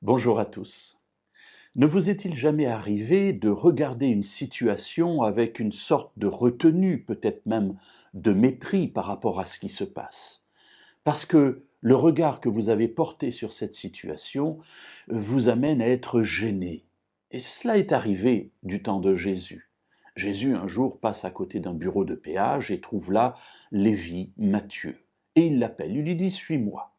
Bonjour à tous. Ne vous est-il jamais arrivé de regarder une situation avec une sorte de retenue, peut-être même de mépris par rapport à ce qui se passe? Parce que le regard que vous avez porté sur cette situation vous amène à être gêné. Et cela est arrivé du temps de Jésus. Jésus un jour passe à côté d'un bureau de péage et trouve là Lévi, Matthieu. Et il l'appelle, il lui dit « Suis-moi ».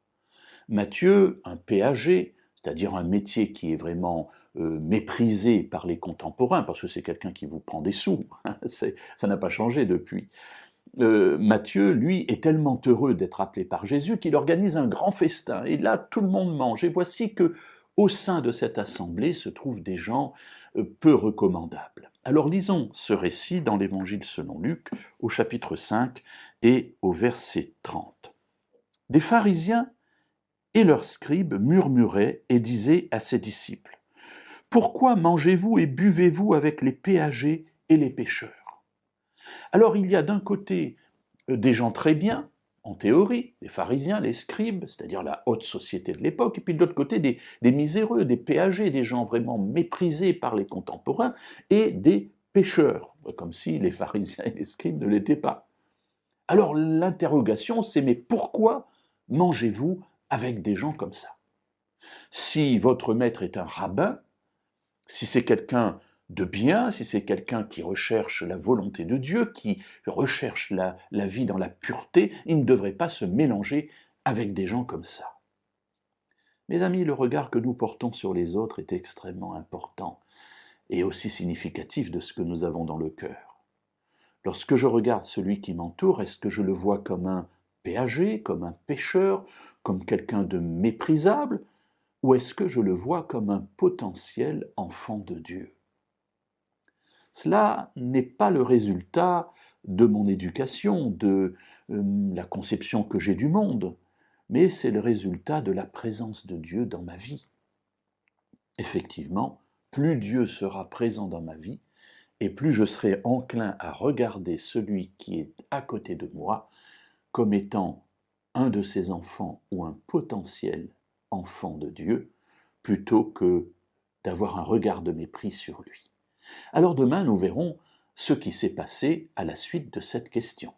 Matthieu, un péager, c'est-à-dire un métier qui est vraiment méprisé par les contemporains, parce que c'est quelqu'un qui vous prend des sous, ça n'a pas changé depuis. Matthieu, lui, est tellement heureux d'être appelé par Jésus qu'il organise un grand festin, et là tout le monde mange, et voici que au sein de cette assemblée se trouvent des gens peu recommandables. Alors lisons ce récit dans l'Évangile selon Luc, au chapitre 5 et au verset 30. Des pharisiens et leurs scribes murmuraient et disaient à ses disciples, « Pourquoi mangez-vous et buvez-vous avec les péagers et les pécheurs ?» Alors il y a d'un côté des gens très bien, en théorie, les pharisiens, les scribes, c'est-à-dire la haute société de l'époque, et puis de l'autre côté des miséreux, des péagers, des gens vraiment méprisés par les contemporains, et des pécheurs, comme si les pharisiens et les scribes ne l'étaient pas. Alors l'interrogation c'est, mais pourquoi mangez-vous avec des gens comme ça? Si votre maître est un rabbin, si c'est quelqu'un de bien, si c'est quelqu'un qui recherche la volonté de Dieu, qui recherche la vie dans la pureté, il ne devrait pas se mélanger avec des gens comme ça. Mes amis, le regard que nous portons sur les autres est extrêmement important et aussi significatif de ce que nous avons dans le cœur. Lorsque je regarde celui qui m'entoure, est-ce que je le vois comme un péager, comme un pécheur, comme quelqu'un de méprisable, ou est-ce que je le vois comme un potentiel enfant de Dieu? Cela n'est pas le résultat de mon éducation, de la conception que j'ai du monde, mais c'est le résultat de la présence de Dieu dans ma vie. Effectivement, plus Dieu sera présent dans ma vie, et plus je serai enclin à regarder celui qui est à côté de moi comme étant un de ses enfants ou un potentiel enfant de Dieu, plutôt que d'avoir un regard de mépris sur lui. Alors demain, nous verrons ce qui s'est passé à la suite de cette question.